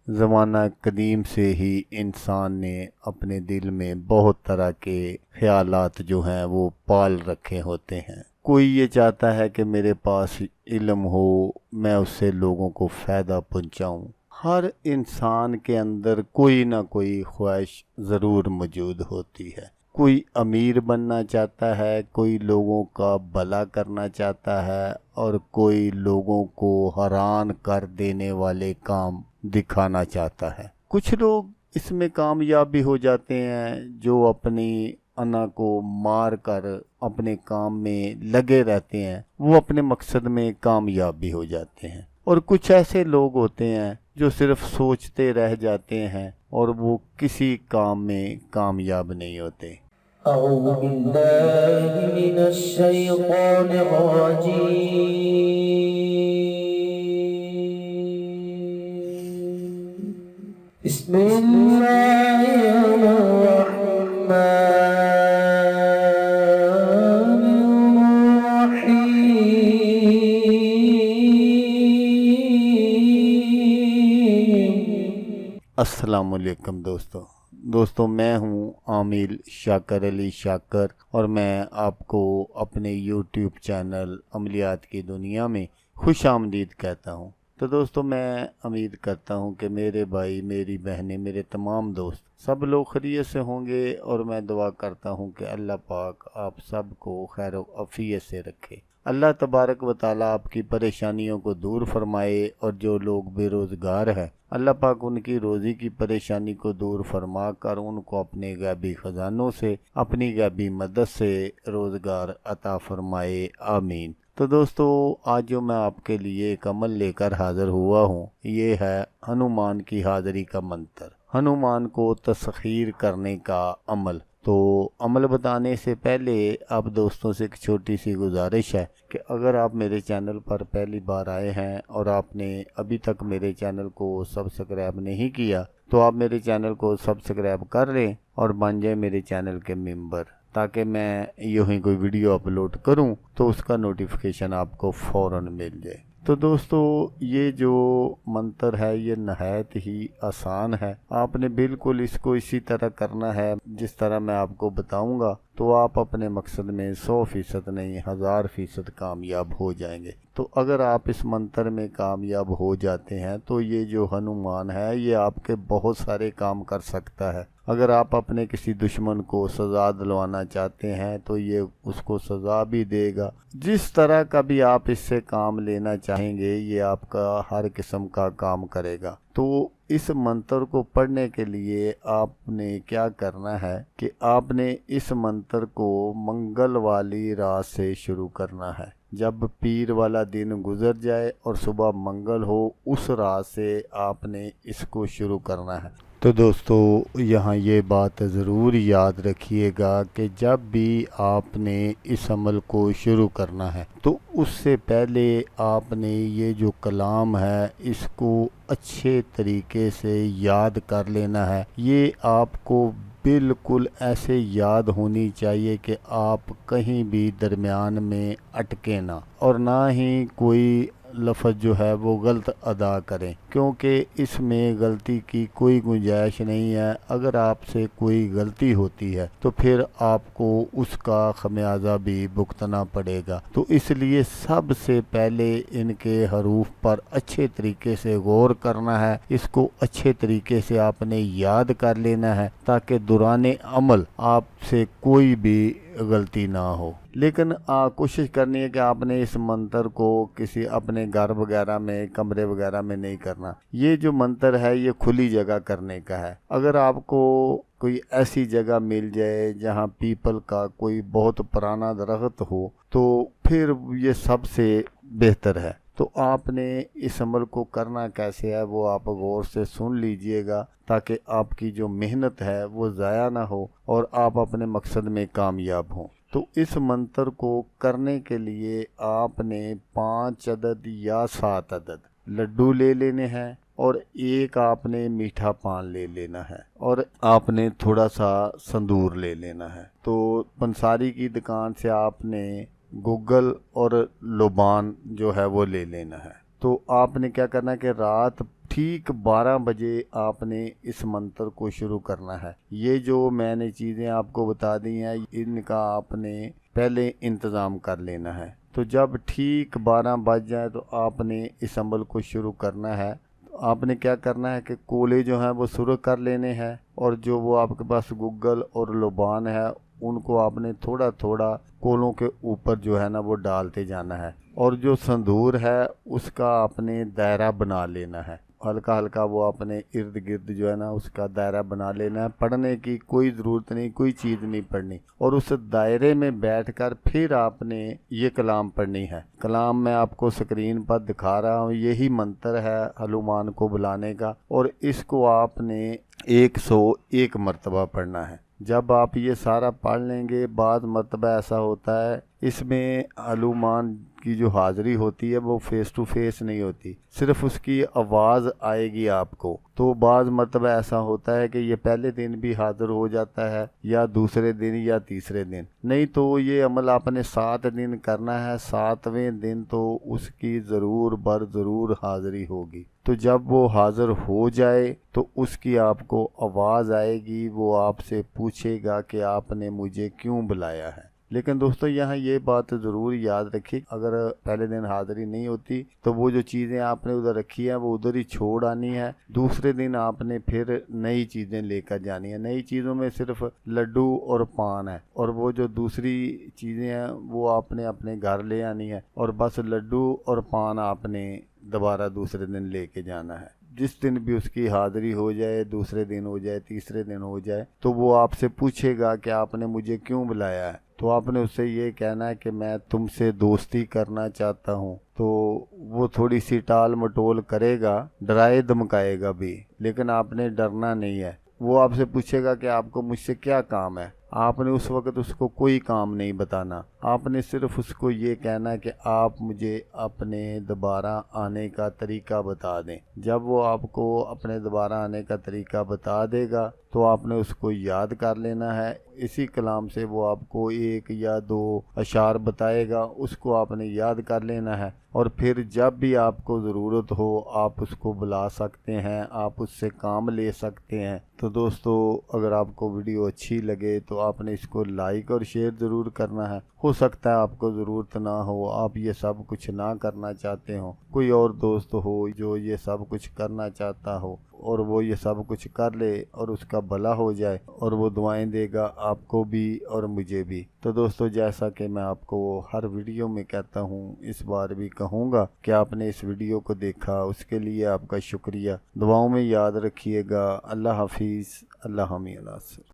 زمانہ قدیم سے ہی انسان نے اپنے دل میں بہت طرح کے خیالات جو ہیں وہ پال رکھے ہوتے ہیں۔ کوئی یہ چاہتا ہے کہ میرے پاس علم ہو، میں اس سے لوگوں کو فائدہ پہنچاؤں۔ ہر انسان کے اندر کوئی نہ کوئی خواہش ضرور موجود ہوتی ہے۔ کوئی امیر بننا چاہتا ہے، کوئی لوگوں کا بھلا کرنا چاہتا ہے، اور کوئی لوگوں کو حیران کر دینے والے کام دکھانا چاہتا ہے۔ کچھ لوگ اس میں کامیاب بھی ہو جاتے ہیں، جو اپنی انا کو مار کر اپنے کام میں لگے رہتے ہیں، وہ اپنے مقصد میں کامیاب بھی ہو جاتے ہیں۔ اور کچھ ایسے لوگ ہوتے ہیں جو صرف سوچتے رہ جاتے ہیں اور وہ کسی کام میں کامیاب نہیں ہوتے۔ اعوذ باللہ من الشیطان الرجیم، بسم اللہ الرحمن الرحیم۔ السلام علیکم دوستو، میں ہوں عامل شاکر علی شاکر، اور میں آپ کو اپنے یوٹیوب چینل عملیات کی دنیا میں خوش آمدید کہتا ہوں۔ تو دوستو، میں امید کرتا ہوں کہ میرے بھائی، میری بہنیں، میرے تمام دوست سب لوگ خیریت سے ہوں گے، اور میں دعا کرتا ہوں کہ اللہ پاک آپ سب کو خیر و عافیت سے رکھے۔ اللہ تبارک و تعالیٰ آپ کی پریشانیوں کو دور فرمائے، اور جو لوگ بے روزگار ہیں اللہ پاک ان کی روزی کی پریشانی کو دور فرما کر ان کو اپنے غیبی خزانوں سے، اپنی غیبی مدد سے روزگار عطا فرمائے، آمین۔ تو دوستو، آج جو میں آپ کے لیے ایک عمل لے کر حاضر ہوا ہوں، یہ ہے ہنومان کی حاضری کا منتر، ہنومان کو تسخیر کرنے کا عمل۔ تو عمل بتانے سے پہلے آپ دوستوں سے ایک چھوٹی سی گزارش ہے کہ اگر آپ میرے چینل پر پہلی بار آئے ہیں اور آپ نے ابھی تک میرے چینل کو سبسکرائب نہیں کیا، تو آپ میرے چینل کو سبسکرائب کر لیں اور بن جائیں میرے چینل کے ممبر، تاکہ میں یوں ہی کوئی ویڈیو اپلوڈ کروں تو اس کا نوٹیفیکیشن آپ کو فوراً مل جائے۔ تو دوستو، یہ جو منتر ہے یہ نہایت ہی آسان ہے۔ آپ نے بالکل اس کو اسی طرح کرنا ہے جس طرح میں آپ کو بتاؤں گا، تو آپ اپنے مقصد میں 100% نہیں 1000% کامیاب ہو جائیں گے۔ تو اگر آپ اس منتر میں کامیاب ہو جاتے ہیں تو یہ جو ہنومان ہے یہ آپ کے بہت سارے کام کر سکتا ہے۔ اگر آپ اپنے کسی دشمن کو سزا دلوانا چاہتے ہیں تو یہ اس کو سزا بھی دے گا۔ جس طرح کا بھی آپ اس سے کام لینا چاہیں گے یہ آپ کا ہر قسم کا کام کرے گا۔ تو اس منتر کو پڑھنے کے لیے آپ نے کیا کرنا ہے کہ آپ نے اس منتر کو منگل والی رات سے شروع کرنا ہے۔ جب پیر والا دن گزر جائے اور صبح منگل ہو، اس رات سے آپ نے اس کو شروع کرنا ہے۔ تو دوستو، یہاں یہ بات ضرور یاد رکھیے گا کہ جب بھی آپ نے اس عمل کو شروع کرنا ہے تو اس سے پہلے آپ نے یہ جو کلام ہے اس کو اچھے طریقے سے یاد کر لینا ہے۔ یہ آپ کو بالکل ایسے یاد ہونی چاہیے کہ آپ کہیں بھی درمیان میں اٹکے نہ، اور نہ ہی کوئی لفظ جو ہے وہ غلط ادا کریں، کیونکہ اس میں غلطی کی کوئی گنجائش نہیں ہے۔ اگر آپ سے کوئی غلطی ہوتی ہے تو پھر آپ کو اس کا خمیازہ بھی بھگتنا پڑے گا۔ تو اس لیے سب سے پہلے ان کے حروف پر اچھے طریقے سے غور کرنا ہے، اس کو اچھے طریقے سے آپ نے یاد کر لینا ہے تاکہ دوران عمل آپ سے کوئی بھی غلطی نہ ہو۔ لیکن کوشش کرنی ہے کہ آپ نے اس منتر کو کسی اپنے گھر وغیرہ میں، کمرے وغیرہ میں نہیں کرنا۔ یہ جو منتر ہے یہ کھلی جگہ کرنے کا ہے۔ اگر آپ کو کوئی ایسی جگہ مل جائے جہاں پیپل کا کوئی بہت پرانا درخت ہو تو پھر یہ سب سے بہتر ہے۔ تو آپ نے اس عمل کو کرنا کیسے ہے وہ آپ غور سے سن لیجئے گا، تاکہ آپ کی جو محنت ہے وہ ضائع نہ ہو اور آپ اپنے مقصد میں کامیاب ہوں۔ تو اس منتر کو کرنے کے لیے آپ نے 5 عدد یا 7 عدد لڈو لے لینے ہیں، اور ایک آپ نے میٹھا پان لے لینا ہے، اور آپ نے تھوڑا سا سندور لے لینا ہے۔ تو پنساری کی دکان سے آپ نے گوگل اور لوبان جو ہے وہ لے لینا ہے۔ تو آپ نے کیا کرنا ہے کہ رات ٹھیک 12 بجے آپ نے اس منتر کو شروع کرنا ہے۔ یہ جو میں نے چیزیں آپ کو بتا دی ہیں ان کا آپ نے پہلے انتظام کر لینا ہے۔ تو جب ٹھیک 12 بج جائے تو آپ نے اس عمل کو شروع کرنا ہے۔ آپ نے کیا کرنا ہے کہ کولے جو ہیں وہ سرخ کر لینے ہیں، اور جو وہ آپ کے پاس گگل اور لبان ہے ان کو آپ نے تھوڑا تھوڑا کولوں کے اوپر جو ہے نا وہ ڈالتے جانا ہے، اور جو سندور ہے اس کا آپ نے دائرہ بنا لینا ہے۔ ہلکا ہلکا وہ اپنے ارد گرد جو ہے نا اس کا دائرہ بنا لینا ہے۔ پڑھنے کی کوئی ضرورت نہیں، کوئی چیز نہیں پڑھنی، اور اس دائرے میں بیٹھ کر پھر آپ نے یہ کلام پڑھنی ہے۔ کلام میں آپ کو سکرین پر دکھا رہا ہوں، یہی منتر ہے ہنومان کو بلانے کا، اور اس کو آپ نے 101 مرتبہ پڑھنا ہے۔ جب آپ یہ سارا پڑھ لیں گے، بعض مرتبہ ایسا ہوتا ہے اس میں ہنومان کی جو حاضری ہوتی ہے وہ فیس ٹو فیس نہیں ہوتی، صرف اس کی آواز آئے گی آپ کو۔ تو بعض مرتبہ ایسا ہوتا ہے کہ یہ پہلے دن بھی حاضر ہو جاتا ہے، یا دوسرے دن یا تیسرے دن، نہیں تو یہ عمل آپ نے 7 دن کرنا ہے۔ 7ویں دن تو اس کی ضرور حاضری ہوگی۔ تو جب وہ حاضر ہو جائے تو اس کی آپ کو آواز آئے گی، وہ آپ سے پوچھے گا کہ آپ نے مجھے کیوں بلایا ہے۔ لیکن دوستو یہاں یہ بات ضرور یاد رکھیے، اگر پہلے دن حاضری نہیں ہوتی تو وہ جو چیزیں آپ نے ادھر رکھی ہیں وہ ادھر ہی چھوڑ آنی ہے۔ دوسرے دن آپ نے پھر نئی چیزیں لے کر جانی ہیں۔ نئی چیزوں میں صرف لڈو اور پان ہے، اور وہ جو دوسری چیزیں ہیں وہ آپ نے اپنے گھر لے آنی ہے، اور بس لڈو اور پان آپ نے دوبارہ دوسرے دن لے کے جانا ہے۔ جس دن بھی اس کی حاضری ہو جائے، دوسرے دن ہو جائے، تیسرے دن ہو جائے، تو وہ آپ سے پوچھے گا کہ آپ نے مجھے کیوں بلایا ہے۔ تو آپ نے اس سے یہ کہنا ہے کہ میں تم سے دوستی کرنا چاہتا ہوں۔ تو وہ تھوڑی سی ٹال مٹول کرے گا، ڈرائے دھمکائے گا بھی، لیکن آپ نے ڈرنا نہیں ہے۔ وہ آپ سے پوچھے گا کہ آپ کو مجھ سے کیا کام ہے۔ آپ نے اس وقت اس کو کوئی کام نہیں بتانا، آپ نے صرف اس کو یہ کہنا ہے کہ آپ مجھے اپنے دوبارہ آنے کا طریقہ بتا دیں۔ جب وہ آپ کو اپنے دوبارہ آنے کا طریقہ بتا دے گا تو آپ نے اس کو یاد کر لینا ہے۔ اسی کلام سے وہ آپ کو 1 یا 2 اشعار بتائے گا، اس کو آپ نے یاد کر لینا ہے، اور پھر جب بھی آپ کو ضرورت ہو آپ اس کو بلا سکتے ہیں، آپ اس سے کام لے سکتے ہیں۔ تو دوستو اگر آپ کو ویڈیو اچھی لگے تو آپ نے اس کو لائک اور شیئر ضرور کرنا ہے۔ ہو سکتا ہے آپ کو ضرورت نہ ہو، آپ یہ سب کچھ نہ کرنا چاہتے ہو، کوئی اور دوست ہو جو یہ سب کچھ کرنا چاہتا ہو اور وہ یہ سب کچھ کر لے اور اس کا بھلا ہو جائے، اور وہ دعائیں دے گا آپ کو بھی اور مجھے بھی۔ تو دوستو جیسا کہ میں آپ کو ہر ویڈیو میں کہتا ہوں، اس بار بھی کہوں گا کہ آپ نے اس ویڈیو کو دیکھا، اس کے لیے آپ کا شکریہ۔ دعاؤں میں یاد رکھیے گا۔ اللہ حافظ، اللہ حامی اللہ۔